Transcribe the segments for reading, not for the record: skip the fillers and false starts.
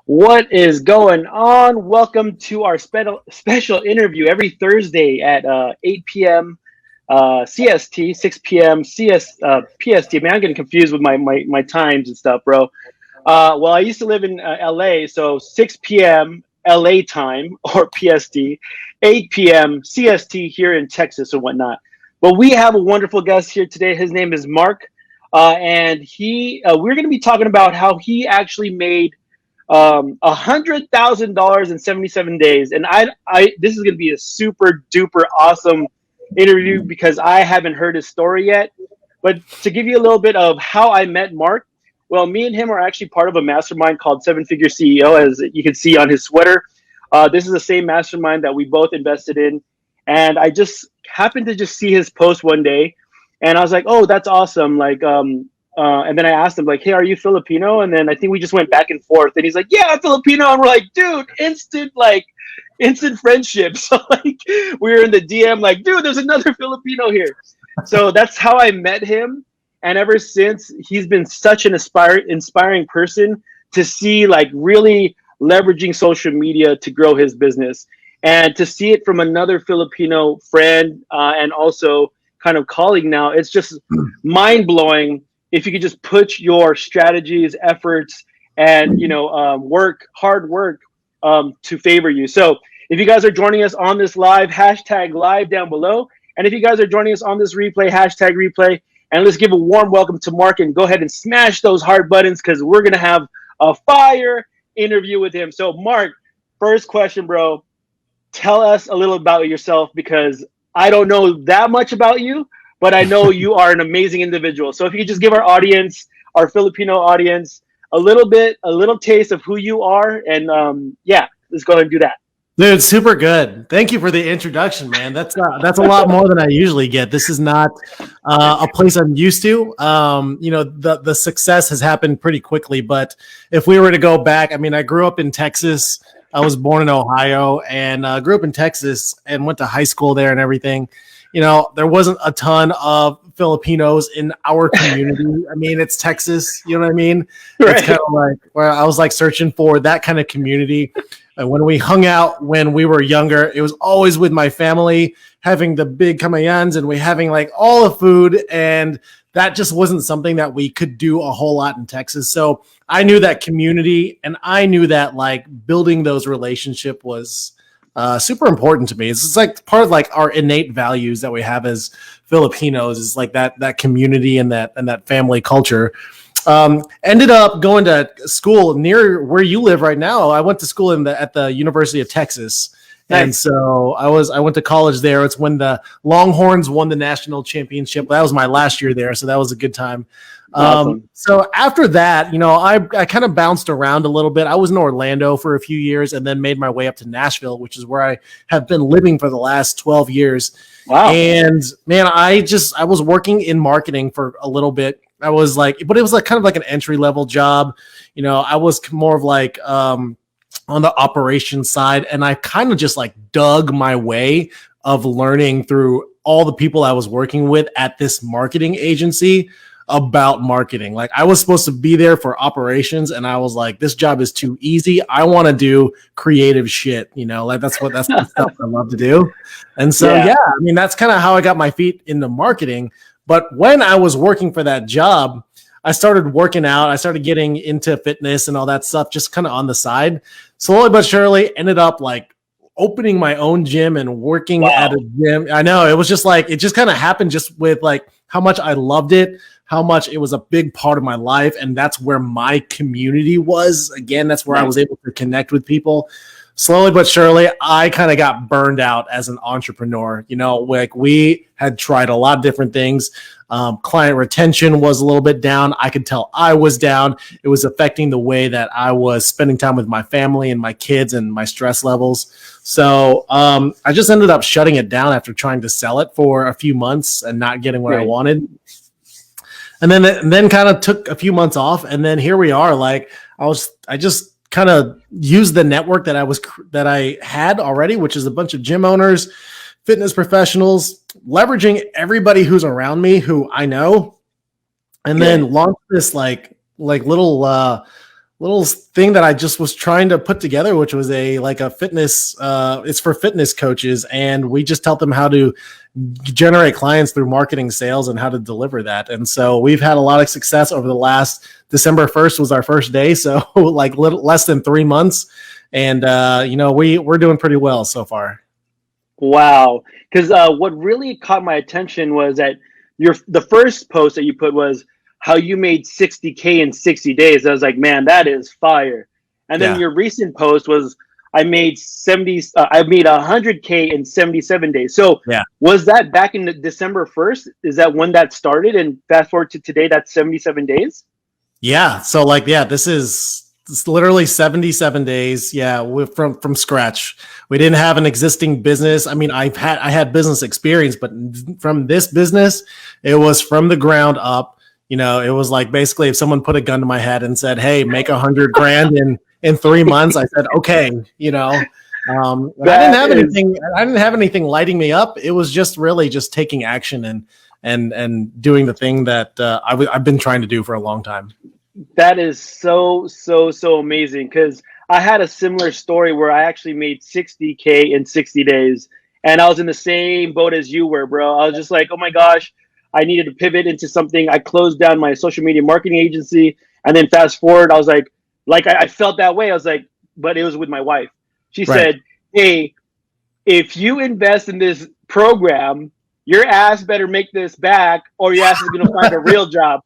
What is going on? Welcome to our special interview every Thursday at 8 p.m. CST, 6 p.m. PST. Man, I'm getting confused with my times and stuff, bro. Well, I used to live in LA, so 6 p.m. LA time or PST, 8 p.m. CST here in Texas or whatnot. But we have a wonderful guest here today. His name is Mark, and we're going to be talking about how he actually made $100,000 in 77 days. And this is going to be a super duper awesome interview because I haven't heard his story yet. But to give you a little bit of how I met Mark, well, me and him are actually part of a mastermind called Seven Figure CEO, as you can see on his sweater. This is the same mastermind that we both invested in. And I just happened to just see his post one day. And I was like, oh, that's awesome. And then I asked him, like, hey, are you Filipino? And then I think we just went back and forth. And he's like, yeah, I'm Filipino. And we're like, dude, instant friendship. So, like, we were in the DM, like, dude, there's another Filipino here. So that's how I met him. And ever since, he's been such an inspiring person to see, like, really leveraging social media to grow his business. And to see it from another Filipino friend and also kind of colleague now, it's just mind-blowing if you could just put your strategies, efforts, and hard work to favor you. So if you guys are joining us on this live, hashtag live down below. And if you guys are joining us on this replay, hashtag replay. And let's give a warm welcome to Mark and go ahead and smash those heart buttons because we're going to have a fire interview with him. So Mark, first question, bro. Tell us a little about yourself because I don't know that much about you, but I know you are an amazing individual. So if you could just give our audience, our Filipino audience, a little taste of who you are. And let's go ahead and do that. Dude, super good. Thank you for the introduction, man. That's a lot more than I usually get. This is not a place I'm used to. The success has happened pretty quickly, but if we were to go back, I mean, I grew up in Texas. I was born in Ohio and grew up in Texas and went to high school there and everything. You know, there wasn't a ton of Filipinos in our community. I mean, it's Texas, you know what I mean? Right. It's kind of like where I was like searching for that kind of community. And when we hung out when we were younger, it was always with my family having the big kamayans and we having like all the food. And that just wasn't something that we could do a whole lot in Texas. So I knew that community and I knew that like building those relationships was super important to me. It's like part of like our innate values that we have as Filipinos is like that community and that family culture. Ended up going to school near where you live right now. I went to school at the University of Texas. Nice. And so I went to college there. It's when the Longhorns won the national championship. That was my last year there. So that was a good time. Awesome. So after that, I kind of bounced around a little bit. I was in Orlando for a few years and then made my way up to Nashville, which is where I have been living for the last 12 years. Wow. And man, I was working in marketing for a little bit. I was like, but it was like kind of like an entry level job. I was more of like, on the operations side. And I kind of just like dug my way of learning through all the people I was working with at this marketing agency about marketing. Like I was supposed to be there for operations and I was like, this job is too easy. I want to do creative shit, like that's the stuff I love to do. And so, I mean, that's kind of how I got my feet into marketing. But when I was working for that job, I started working out. I started getting into fitness and all that stuff, just kind of on the side. Slowly but surely ended up like opening my own gym and working at a gym. I know it was just like, it just kind of happened just with like how much I loved it, how much it was a big part of my life. And that's where my community was. Again, that's where I was able to connect with people. Slowly but surely, I kind of got burned out as an entrepreneur. Like we had tried a lot of different things. Client retention was a little bit down. I could tell I was down. It was affecting the way that I was spending time with my family and my kids and my stress levels. So I just ended up shutting it down after trying to sell it for a few months and not getting what I wanted. And then kind of took a few months off. And then here we are. Like I just kind of used the network that I had already, which is a bunch of gym owners, fitness professionals, leveraging everybody who's around me who I know, and then launch this like little little thing that I just was trying to put together, which was a fitness. It's for fitness coaches, and we just tell them how to generate clients through marketing, sales, and how to deliver that. And so we've had a lot of success over the last. December 1st was our first day, so like less than 3 months, and we're doing pretty well so far. Wow. Because what really caught my attention was that the first post that you put was how you made 60K in 60 days. I was like, man, that is fire. And then Yeah. your recent post was I made 100K in 77 days. So Yeah. was that back in December 1st? Is that when that started? And fast forward to today, that's 77 days? Yeah. So this is it's literally 77 days. Yeah, from scratch. We didn't have an existing business. I mean, I had business experience, but from this business, it was from the ground up. It was like basically if someone put a gun to my head and said, "Hey, make 100 grand in 3 months," I said, "Okay." I didn't have anything lighting me up. It was just really just taking action and doing the thing that I've been trying to do for a long time. That is so amazing, because I had a similar story where I actually made 60K in 60 days, and I was in the same boat as you were, bro. I was just like, oh my gosh, I needed to pivot into something. I closed down my social media marketing agency, and then fast forward, I was like I felt that way. I was like, but it was with my wife. She Right. said, hey, if you invest in this program, your ass better make this back, or your ass is going to find a real job.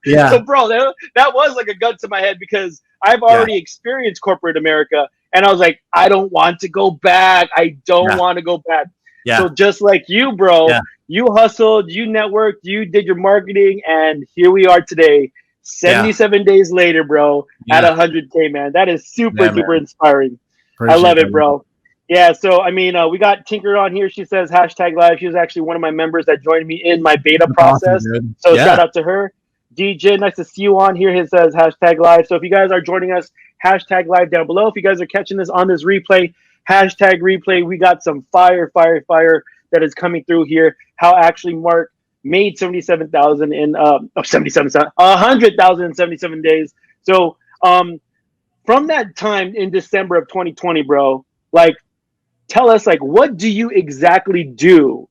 Yeah. So, bro, that was like a gun to my head, because I've already experienced corporate America, and I was like, I don't want to go back. I don't want to go back. Yeah. So just like you, bro, you hustled, you networked, you did your marketing, and here we are today, 77 days later, bro, at 100K, man. That is super inspiring. I love it, bro. Yeah, so I mean, we got Tinker on here. She says #live. She was actually one of my members that joined me in my beta process. Awesome, so shout out to her. DJ, nice to see you on here. He says #live. So if you guys are joining us, #live down below. If you guys are catching this on this replay, #replay. We got some fire that is coming through here. How actually Mark made 77,000 in 100,000 in 77 days. So from that time in December of 2020, bro, like, tell us, like, what do you exactly do?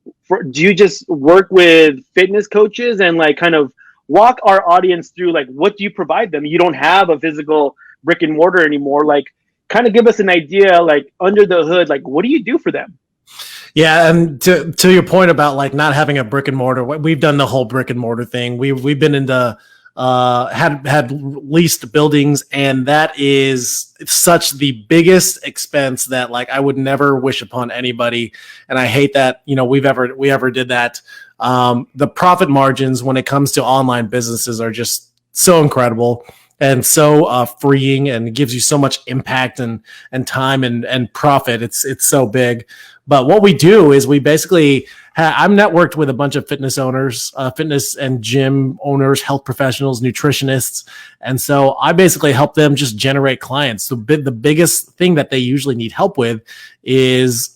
Do you just work with fitness coaches, and like kind of walk our audience through, like, what do you provide them? You don't have a physical brick and mortar anymore. Like, kind of give us an idea, like, under the hood, like, what do you do for them? Yeah, and to your point about like not having a brick and mortar, we've done the whole brick and mortar thing. We've been into had leased buildings, and that is such the biggest expense that like I would never wish upon anybody, and I hate that we ever did that. The profit margins when it comes to online businesses are just so incredible and so freeing, and gives you so much impact and time and profit. It's so big. But what we do is we basically I'm networked with a bunch of fitness owners, fitness and gym owners, health professionals, nutritionists. And so I basically help them just generate clients. So the biggest thing that they usually need help with is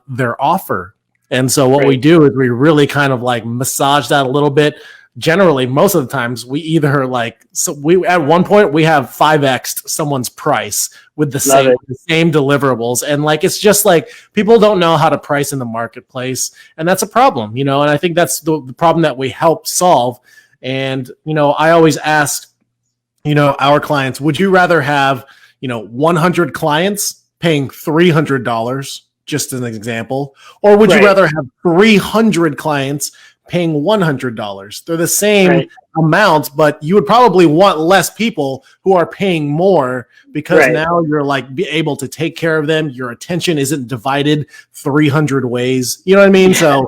their offer. And so what we do is we really kind of like massage that a little bit. Generally, most of the times we either at one point we have 5x'd someone's price with the same deliverables. And like, it's just like people don't know how to price in the marketplace. And that's a problem, and I think that's the problem that we help solve. And, I always ask, our clients, would you rather have, 100 clients paying $300, just as an example, or would you rather have 300 clients paying $100? They're the same amounts, but you would probably want less people who are paying more, because now you're like be able to take care of them. Your attention isn't divided 300 ways. You know what I mean? So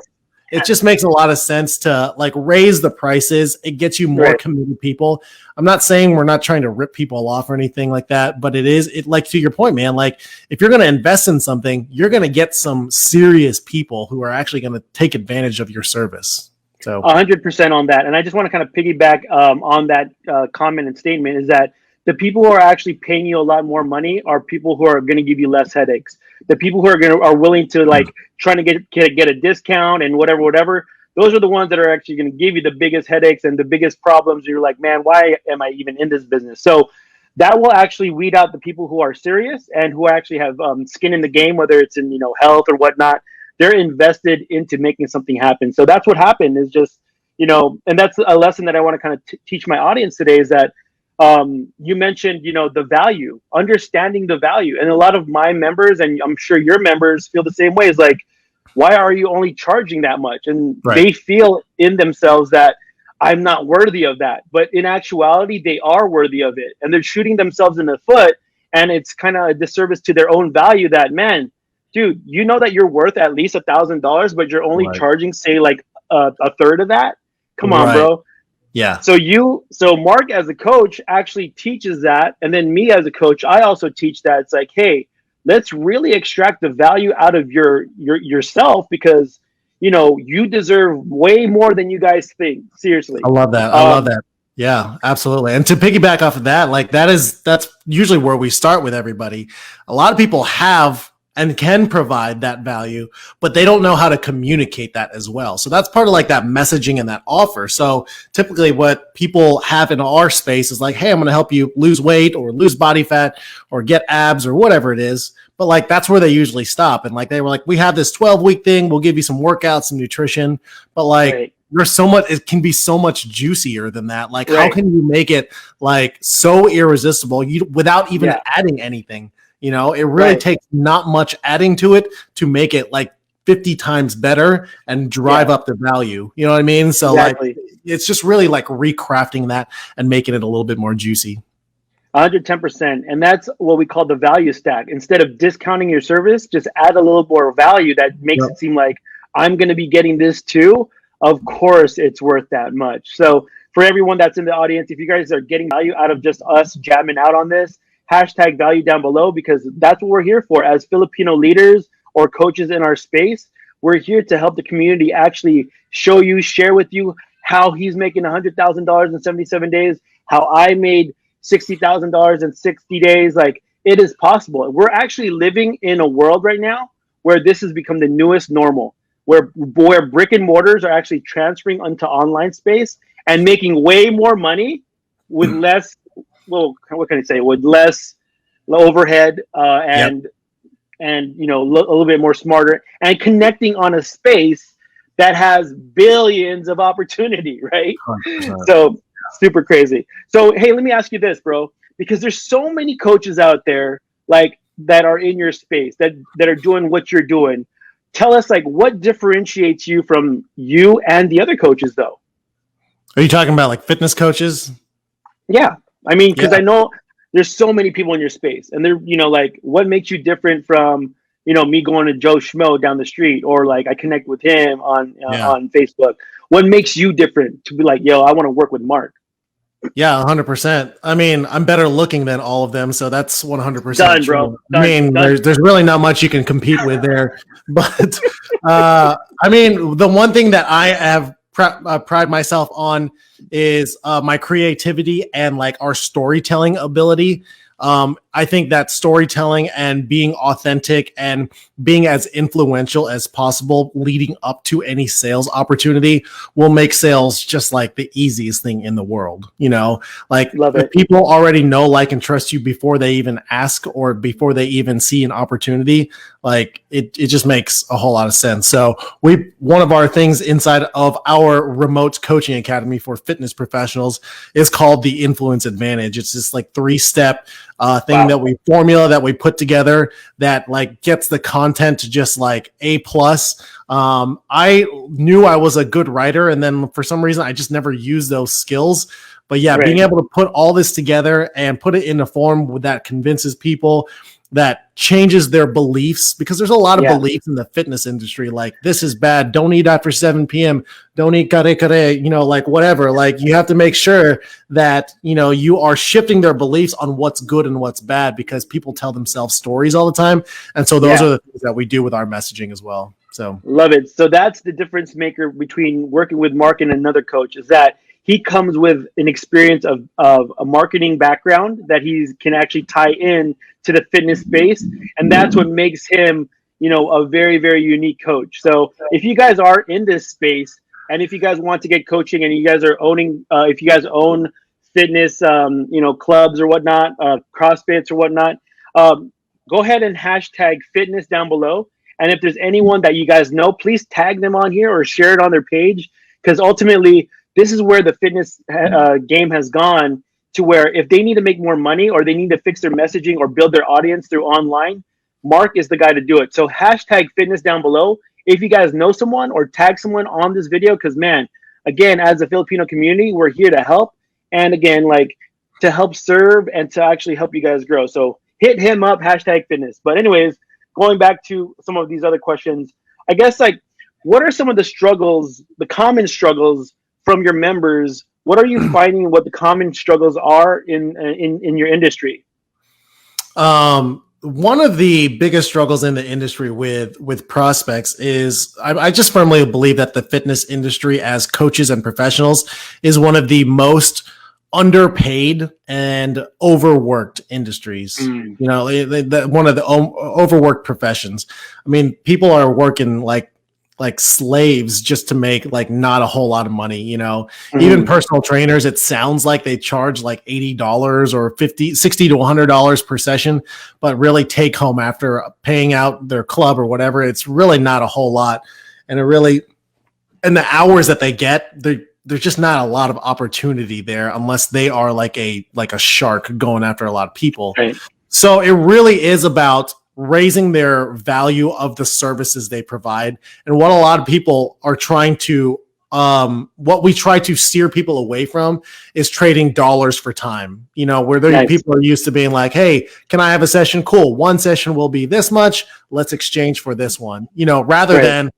it just makes a lot of sense to like raise the prices. It gets you more committed people. I'm not saying we're not trying to rip people off or anything like that, but it like, to your point, man, like if you're going to invest in something, you're going to get some serious people who are actually going to take advantage of your service. So 100% on that. And I just want to kind of piggyback on that comment and statement, is that the people who are actually paying you a lot more money are people who are going to give you less headaches. The people who are willing to like trying to get a discount and whatever. Those are the ones that are actually going to give you the biggest headaches and the biggest problems. You're like, man, why am I even in this business? So that will actually weed out the people who are serious and who actually have skin in the game, whether it's in, health or whatnot. They're invested into making something happen. So that's what happened, is just, and that's a lesson that I want to kind of teach my audience today, is that you mentioned, the value, understanding the value. And a lot of my members, and I'm sure your members feel the same way, is like, why are you only charging that much? And they feel in themselves that I'm not worthy of that. But in actuality, they are worthy of it. And they're shooting themselves in the foot. And it's kind of a disservice to their own value that, man, dude, you know that you're worth at least $1,000, but you're only charging, say, like a third of that. Come on, bro. Yeah. So Mark as a coach actually teaches that. And then me as a coach, I also teach that. It's like, hey, let's really extract the value out of yourself, because you deserve way more than you guys think. Seriously. I love that. I love that. Yeah, absolutely. And to piggyback off of that, like that's usually where we start with everybody. A lot of people have and can provide that value, but they don't know how to communicate that as well. So that's part of like that messaging and that offer. So typically what people have in our space is like, hey, I'm going to help you lose weight or lose body fat or get abs or whatever it is. But like, that's where they usually stop. And like, they were like, we have this 12-week thing. We'll give you some workouts, some nutrition, but like, there's so much, it can be so much juicier than that. Like, how can you make it like so irresistible without even adding anything? It really takes not much adding to it to make it like 50 times better and drive up the value. You know what I mean? So like, it's just really like recrafting that and making it a little bit more juicy. 110%. And that's what we call the value stack. Instead of discounting your service, just add a little more value that makes it seem like I'm going to be getting this too. Of course, it's worth that much. So for everyone that's in the audience, if you guys are getting value out of just us jamming out on this, hashtag value down below, because that's what we're here for as Filipino leaders or coaches in our space. We're here to help the community actually show you, share with you how he's making $100,000 in 77 days, how I made $60,000 in 60 days. Like, it is possible. We're actually living in a world right now where this has become the newest normal, where brick and mortars are actually transferring onto online space and making way more money with less, well, what can I say, with less overhead and a little bit more smarter, and connecting on a space that has billions of opportunity, right? 100%. So super crazy. So, hey, let me ask you this, bro, because there's so many coaches out there like that are in your space that are doing what you're doing. Tell us, like, what differentiates you from you and the other coaches, though? Are you talking about like fitness coaches? Yeah. I mean, because I know there's so many people in your space, and they're, like, what makes you different from, me going to Joe Schmo down the street, or like I connect with him on Facebook. What makes you different to be like, yo, I want to work with Mark? Yeah, 100%. I mean, I'm better looking than all of them, so that's 100% done, bro. Done, I mean, there's really not much you can compete with there. But I mean, the one thing that I have pride myself on is my creativity and like our storytelling ability. I think that storytelling and being authentic and being as influential as possible leading up to any sales opportunity will make sales just like the easiest thing in the world. Like if people already know, like, and trust you before they even ask or before they even see an opportunity, like it just makes a whole lot of sense. So one of our things inside of our remote coaching academy for fitness professionals is called the Influence Advantage. It's this like 3-step thing that we put together that like gets the content to just like A+. I knew I was a good writer, and then for some reason I just never used those skills. But being able to put all this together and put it in a form that convinces people, that changes their beliefs, because there's a lot of beliefs in the fitness industry. Like, this is bad. Don't eat after 7 p.m. Don't eat kare kare, like whatever. Like, you have to make sure that, you are shifting their beliefs on what's good and what's bad, because people tell themselves stories all the time. And so those are the things that we do with our messaging as well. So love it. So that's the difference maker between working with Mark and another coach, is that he comes with an experience of a marketing background that he can actually tie in to the fitness space. And that's what makes him, a very, very unique coach. So if you guys are in this space, and if you guys want to get coaching, and you guys are owning, if you guys own fitness, clubs or whatnot, CrossFits or whatnot, go ahead and hashtag fitness down below. And if there's anyone that you guys know, please tag them on here or share it on their page. Because ultimately, this is where the fitness game has gone, to where if they need to make more money or they need to fix their messaging or build their audience through online, Mark is the guy to do it. So hashtag fitness down below if you guys know someone, or tag someone on this video. Because, man, again, as a Filipino community, we're here to help. And again, like, to help serve and to actually help you guys grow. So hit him up, hashtag fitness. But anyways, going back to some of these other questions, I guess, like, what are some of the struggles, the common struggles from your members? What are you finding what the common struggles are in your industry? One of the biggest struggles in the industry with prospects is I just firmly believe that the fitness industry, as coaches and professionals, is one of the most underpaid and overworked industries. One of the overworked professions. I mean, people are working like slaves just to make like not a whole lot of money. Even personal trainers, it sounds like they charge like $80 or $60 to $100 per session, but really take home after paying out their club or whatever, it's really not a whole lot. And the hours that they get, there's just not a lot of opportunity there unless they are like a shark going after a lot of people. Right. So it really is about raising their value of the services they provide. And what a lot of people are trying to, what we try to steer people away from is trading dollars for time, where nice. People are used to being like, hey, can I have a session? Cool. One session will be this much. Let's exchange for this one, rather right. than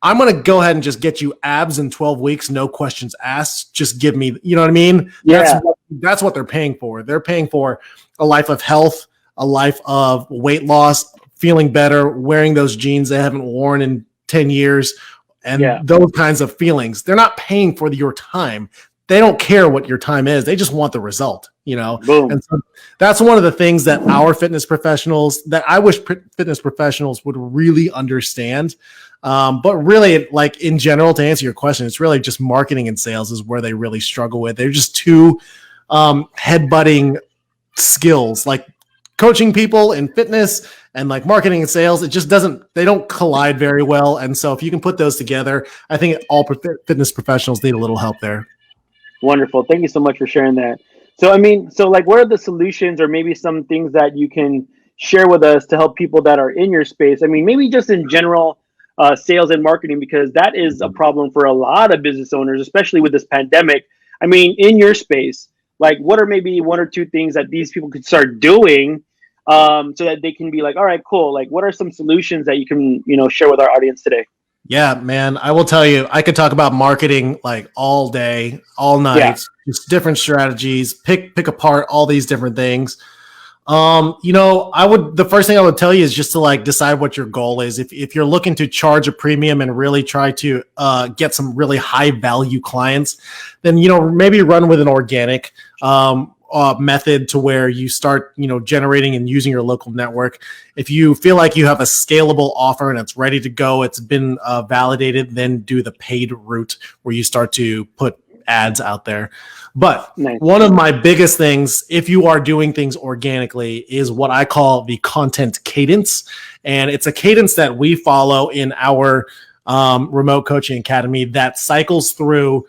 I'm going to go ahead and just get you abs in 12 weeks. No questions asked. Just give me, you know what I mean? Yeah. That's what they're paying for. They're paying for a life of health, a life of weight loss, feeling better, wearing those jeans they haven't worn in 10 years, and those kinds of feelings. They're not paying for your time. They don't care what your time is. They just want the result, Boom. And so that's one of the things that our fitness professionals, that I wish fitness professionals would really understand. But really, like, in general, to answer your question, it's really just marketing and sales is where they really struggle with. They're just too headbutting skills, like coaching people in fitness and like marketing and sales. It just they don't collide very well. And so if you can put those together, I think all fitness professionals need a little help there. Wonderful. Thank you so much for sharing that. So, like, what are the solutions or maybe some things that you can share with us to help people that are in your space? Maybe just in general, sales and marketing, because that is a problem for a lot of business owners, especially with this pandemic. In your space, like, what are maybe one or two things that these people could start doing so that they can be like, all right, cool. Like, what are some solutions that you can, share with our audience today? Yeah, man, I will tell you, I could talk about marketing like all day, all night, just different strategies, pick apart all these different things. The first thing I would tell you is just to like decide what your goal is. If you're looking to charge a premium and really try to get some really high value clients, then, maybe run with an organic method to where you start, generating and using your local network. If you feel like you have a scalable offer and it's ready to go, it's been validated, then do the paid route where you start to put ads out there. But nice. One of my biggest things, if you are doing things organically, is what I call the content cadence. And it's a cadence that we follow in our remote coaching academy that cycles through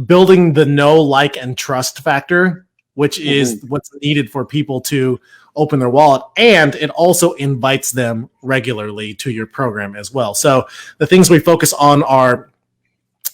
building the know, like, and trust factor, which is what's needed for people to open their wallet. And it also invites them regularly to your program as well. So the things we focus on are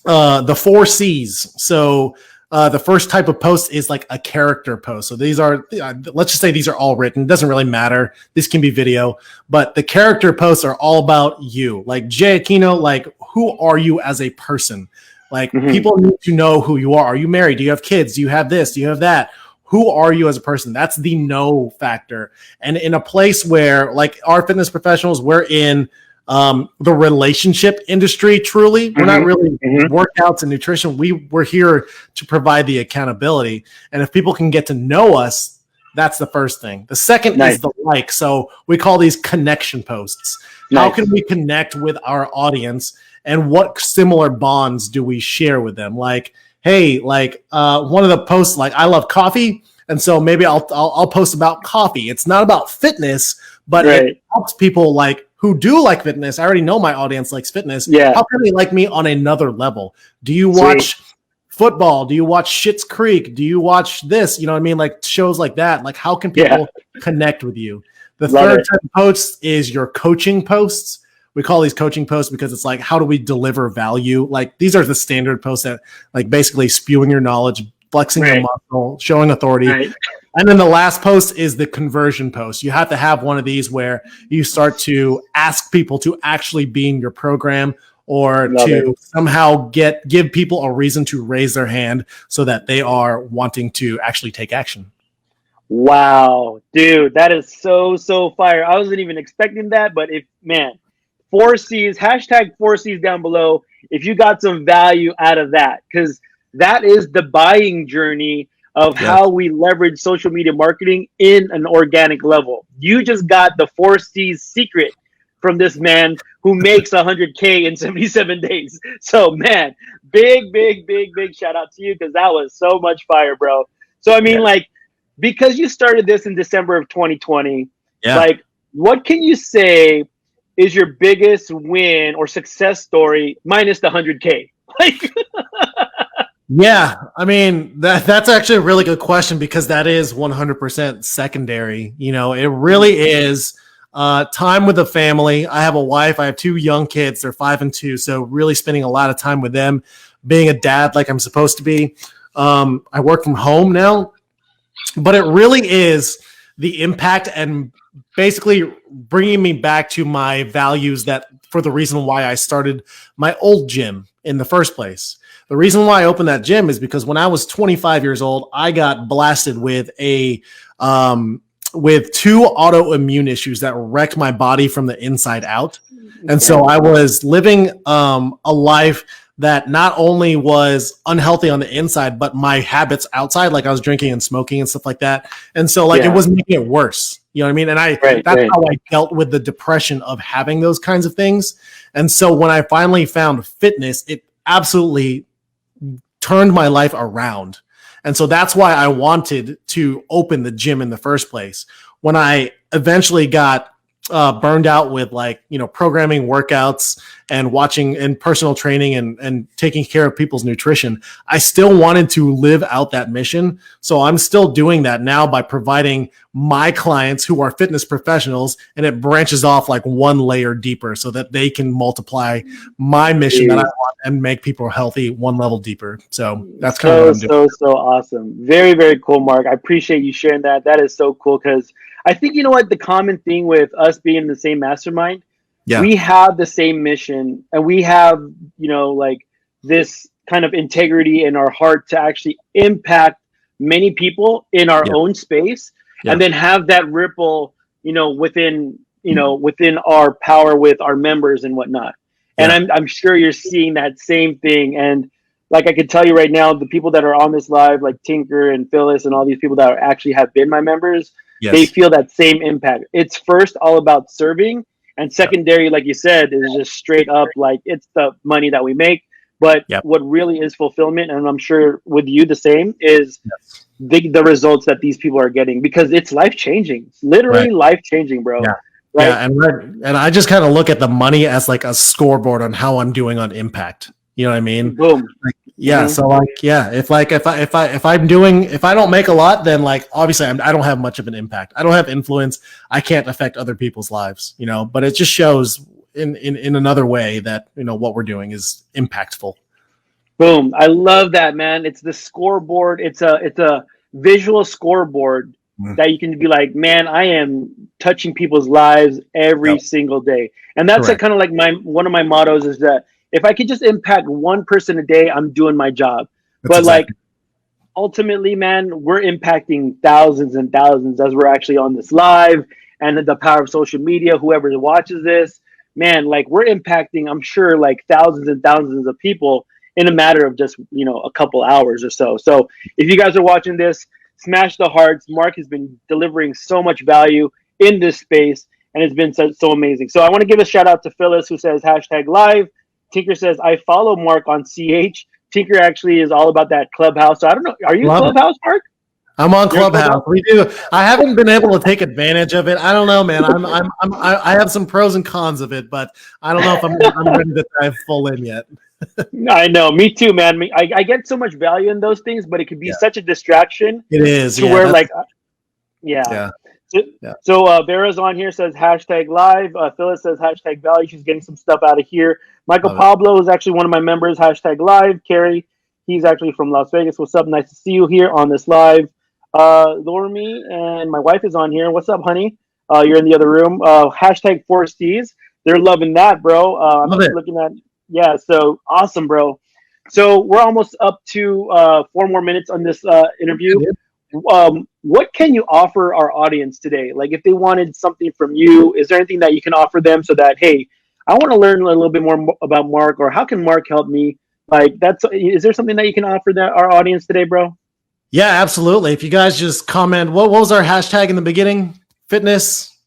the 4 C's. So the first type of post is like a character post. So these are, let's just say these are all written. It doesn't really matter. This can be video, but the character posts are all about you. Like, Jay Aquino, like, who are you as a person? Like, people need to know who you are. Are you married? Do you have kids? Do you have this? Do you have that? Who are you as a person? That's the know factor. And in a place where, like, our fitness professionals, we're in the relationship industry. Truly, we're not really workouts and nutrition. We're here to provide the accountability. And if people can get to know us, that's the first thing. The second is the like. So we call these connection posts. How can we connect with our audience, and what similar bonds do we share with them? Like, hey, like one of the posts, like I love coffee. And so maybe I'll post about coffee. It's not about fitness, but it helps people like who do like fitness. I already know my audience likes fitness. Yeah. How can they like me on another level? Do you watch football? Do you watch Schitt's Creek? Do you watch this? You know what I mean? Like shows like that. Like how can people connect with you? The third type of post is your coaching posts. We call these coaching posts because it's like, how do we deliver value? Like these are the standard posts that like basically spewing your knowledge, flexing your muscle, showing authority. And then the last post is the conversion post. You have to have one of these where you start to ask people to actually be in your program or somehow give people a reason to raise their hand so that they are wanting to actually take action. Wow, dude, that is so fire. I wasn't even expecting that, but four C's, hashtag 4Cs down below if you got some value out of that, because that is the buying journey of how we leverage social media marketing in an organic level. You just got the 4C's secret from this man who makes 100K in 77 days. So, man, big shout out to you because that was so much fire, bro. So, I mean, like, because you started this in December of 2020, like, what can you say is your biggest win or success story minus the 100K? Like, yeah, I mean, that's actually a really good question because that is 100% secondary. You know, it really is time with the family. I have a wife. I have 2 young kids. They're 5 and 2. So really spending a lot of time with them, being a dad like I'm supposed to be. I work from home now, but it really is the impact and basically bringing me back to my values that for the reason why I started my old gym in the first place. The reason why I opened that gym is because when I was 25 years old, I got blasted with with 2 autoimmune issues that wrecked my body from the inside out. And so I was living a life that not only was unhealthy on the inside, but my habits outside, like I was drinking and smoking and stuff like that. And so like it was making it worse. You know what I mean? And that's how I dealt with the depression of having those kinds of things. And so when I finally found fitness, it absolutely turned my life around. And so that's why I wanted to open the gym in the first place. When I eventually got burned out with programming workouts and watching and personal training and taking care of people's nutrition, I still wanted to live out that mission. So I'm still doing that now by providing my clients who are fitness professionals, and it branches off like one layer deeper so that they can multiply my mission that I want and make people healthy one level deeper. So that's kind of what I'm doing. So awesome. Very cool, Mark. I appreciate you sharing that. That is so cool because I think, you know what, the common thing with us being in the same mastermind, we have the same mission and we have, like this kind of integrity in our heart to actually impact many people in our own space and then have that ripple, within our power with our members and whatnot. And I'm sure you're seeing that same thing. And like I can tell you right now, the people that are on this live, like Tinker and Phyllis and all these people that actually have been my members, they feel that same impact. It's first all about serving, and secondary, like you said, is just straight up like it's the money that we make. But what really is fulfillment, and I'm sure with you the same, is the results that these people are getting because it's life changing. It's literally life changing, bro. Yeah, and I just kind of look at the money as like a scoreboard on how I'm doing on impact. You know what I mean? Boom. So if I don't make a lot, then like obviously I don't have much of an impact. I don't have influence. I can't affect other people's lives, but it just shows in another way that what we're doing is impactful. Boom. I love that, man. It's the scoreboard. It's a visual scoreboard that you can be like, man, I am touching people's lives every single day. And that's kind of like one of my mottos is that if I could just impact one person a day, I'm doing my job. Like ultimately, man, we're impacting thousands and thousands as we're actually on this live and the power of social media, whoever watches this, man, like we're impacting, I'm sure, like thousands and thousands of people in a matter of just, a couple hours or so. So if you guys are watching this, smash the hearts. Mark has been delivering so much value in this space and it's been so amazing. So I want to give a shout out to Phyllis who says #live. Tinker says, I follow Mark on CH. Tinker actually is all about that Clubhouse. So I don't know. Are you Love it. Clubhouse, Mark? I'm on Clubhouse. We do. I haven't been able to take advantage of it. I don't know, man. I have some pros and cons of it, but I don't know if I'm ready to dive full in yet. I know. Me too, man. I get so much value in those things, but it can be such a distraction. It is. To where like, yeah. Yeah. So Vera's on here, says hashtag live. Phyllis says hashtag value. She's getting some stuff out of here. Michael Pablo is actually one of my members. Hashtag live. Carrie, he's actually from Las Vegas. What's up? Nice to see you here on this live. Lorme and my wife is on here. What's up, honey? You're in the other room. Hashtag 4Cs. They're loving that, bro. I'm looking at, yeah, so awesome, bro. So we're almost up to 4 more minutes on this interview. What can you offer our audience today? Like if they wanted something from you, is there anything that you can offer them so that, hey, I want to learn a little bit more about Mark, or how can Mark help me? Like is there something that you can offer that our audience today, bro? Yeah, absolutely. If you guys just comment, what was our hashtag in the beginning? Fitness?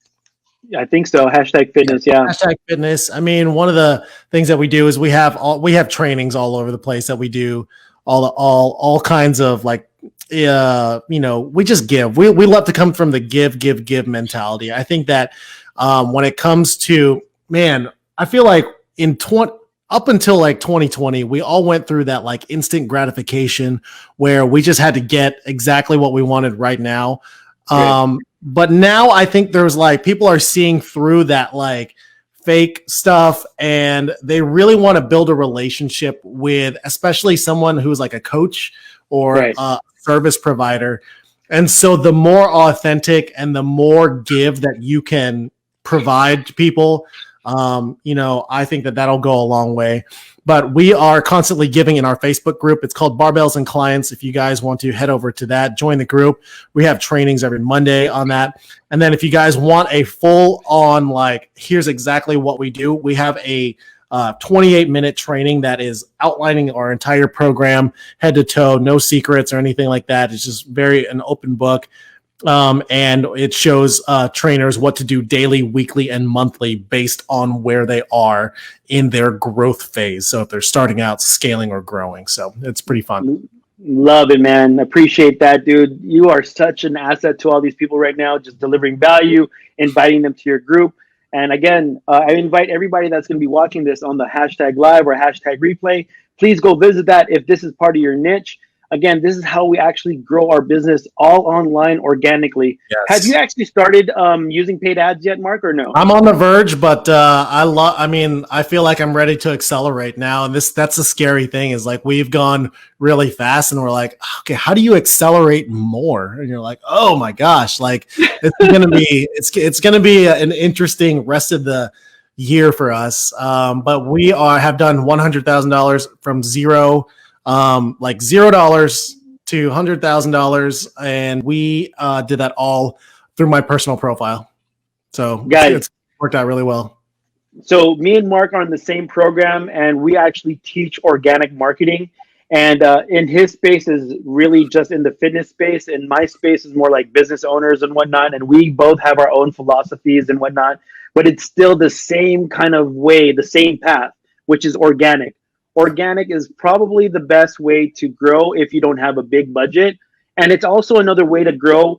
Yeah, I think so. Hashtag fitness. Yeah. Hashtag fitness. I mean, one of the things that we do is we have trainings all over the place that we do all kinds of like, we just give. We love to come from the give mentality. I think that when it comes to, man, I feel like up until like 2020, we all went through that like instant gratification where we just had to get exactly what we wanted right now. But now I think there's like people are seeing through that like fake stuff, and they really want to build a relationship with especially someone who's like a coach or a service provider. And so the more authentic and the more give that you can provide to people, I think that'll go a long way. But we are constantly giving in our Facebook group. It's called Barbells and Clients. If you guys want to head over to that, join the group. We have trainings every Monday on that. And then if you guys want a full on, like, here's exactly what we do, we have a 28-minute training that is outlining our entire program, head to toe, no secrets or anything like that. It's just an open book. And it shows trainers what to do daily, weekly, and monthly based on where they are in their growth phase. So if they're starting out, scaling, or growing. So it's pretty fun. Love it, man. Appreciate that, dude. You are such an asset to all these people right now, just delivering value, inviting them to your group. And again, I invite everybody that's going to be watching this on the hashtag live or hashtag replay. Please go visit that if this is part of your niche. Again, this is how we actually grow our business all online organically. Yes. Have you actually started using paid ads yet, Mark, or no? I'm on the verge, but I feel like I'm ready to accelerate now. And that's the scary thing is like we've gone really fast and we're like, okay, how do you accelerate more? And you're like, oh my gosh, like it's gonna be an interesting rest of the year for us. But we have done $100,000 from zero. Like $0 to $100,000, and we did that all through my personal profile. So guys, it's worked out really well. So me and Mark are in the same program, and we actually teach organic marketing. And in his space is really just in the fitness space, and my space is more like business owners and whatnot. And we both have our own philosophies and whatnot, but it's still the same kind of way, the same path, which is organic. Organic is probably the best way to grow if you don't have a big budget. And it's also another way to grow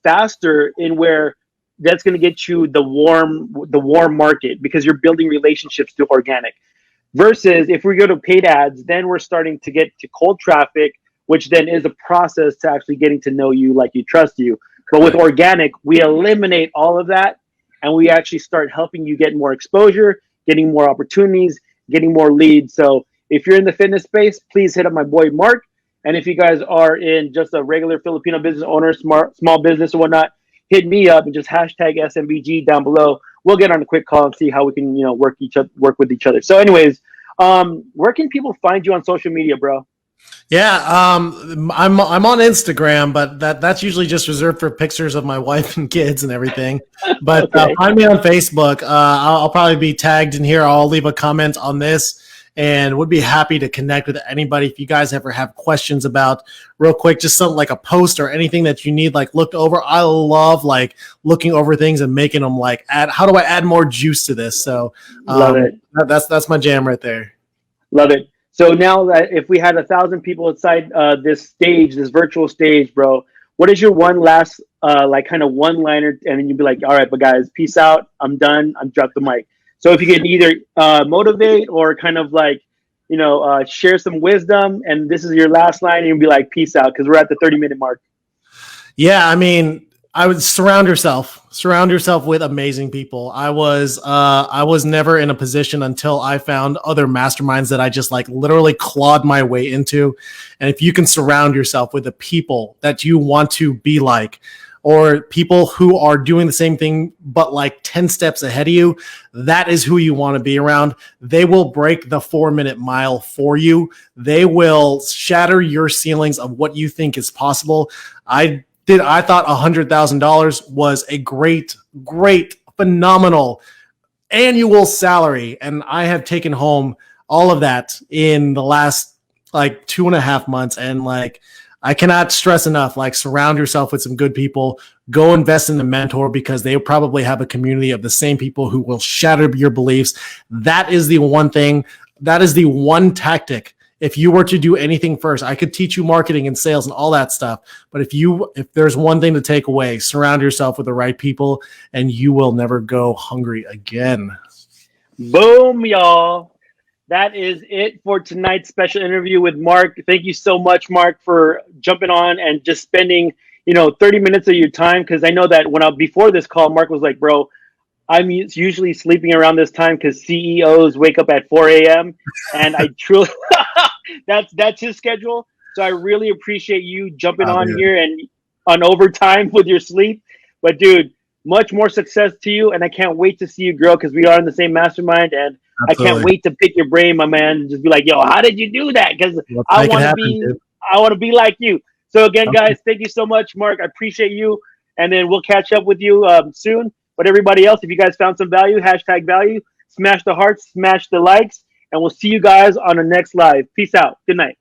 faster in where that's going to get you the warm market because you're building relationships through organic. Versus if we go to paid ads, then we're starting to get to cold traffic, which then is a process to actually getting to know you like you trust you. But with organic, we eliminate all of that and we actually start helping you get more exposure, getting more opportunities, getting more leads. So if you're in the fitness space, please hit up my boy Mark. And if you guys are in just a regular Filipino business owner, small business or whatnot, hit me up and just hashtag SMBG down below. We'll get on a quick call and see how we can, work with each other. So anyways, where can people find you on social media, bro? Yeah, I'm on Instagram, but that's usually just reserved for pictures of my wife and kids and everything. But find me on Facebook. I'll probably be tagged in here. I'll leave a comment on this and would be happy to connect with anybody. If you guys ever have questions about real quick, just something like a post or anything that you need like looked over. I love like looking over things and making them like how do I add more juice to this? So love it. That's my jam right there. Love it. So now that if we had 1,000 people inside this stage, this virtual stage, bro, what is your one last like kind of one liner? And then you'd be like, all right, but guys, peace out. I'm done. I'm dropped the mic. So if you can either motivate or kind of like, share some wisdom, and this is your last line, and you'll be like, peace out, because we're at the 30-minute mark. Yeah, I mean, I would surround yourself with amazing people. I was never in a position until I found other masterminds that I just like literally clawed my way into. And if you can surround yourself with the people that you want to be like, or people who are doing the same thing but like 10 steps ahead of you, that is who you want to be around. They will break the 4-minute mile for you. They will shatter your ceilings of what you think is possible. I thought $100,000 was a great, phenomenal annual salary. And I have taken home all of that in the last like 2.5 months. And like, I cannot stress enough, like surround yourself with some good people, go invest in a mentor, because they probably have a community of the same people who will shatter your beliefs. That is the one thing. That is the one tactic. If you were to do anything first, I could teach you marketing and sales and all that stuff. But if there's one thing to take away, surround yourself with the right people and you will never go hungry again. Boom, y'all. That is it for tonight's special interview with Mark. Thank you so much, Mark, for jumping on and just spending, 30 minutes of your time. Because I know that before this call, Mark was like, bro, I'm usually sleeping around this time because CEOs wake up at 4 a.m. And I truly, that's his schedule. So I really appreciate you jumping on here and on overtime with your sleep. But dude, much more success to you. And I can't wait to see you grow, because we are in the same mastermind. And absolutely. I can't wait to pick your brain, my man. Just be like, yo, how did you do that? Because I want to be like you. So again, guys, thank you so much, Mark. I appreciate you. And then we'll catch up with you soon. But everybody else, if you guys found some value, #value, smash the hearts, smash the likes, and we'll see you guys on the next live. Peace out. Good night.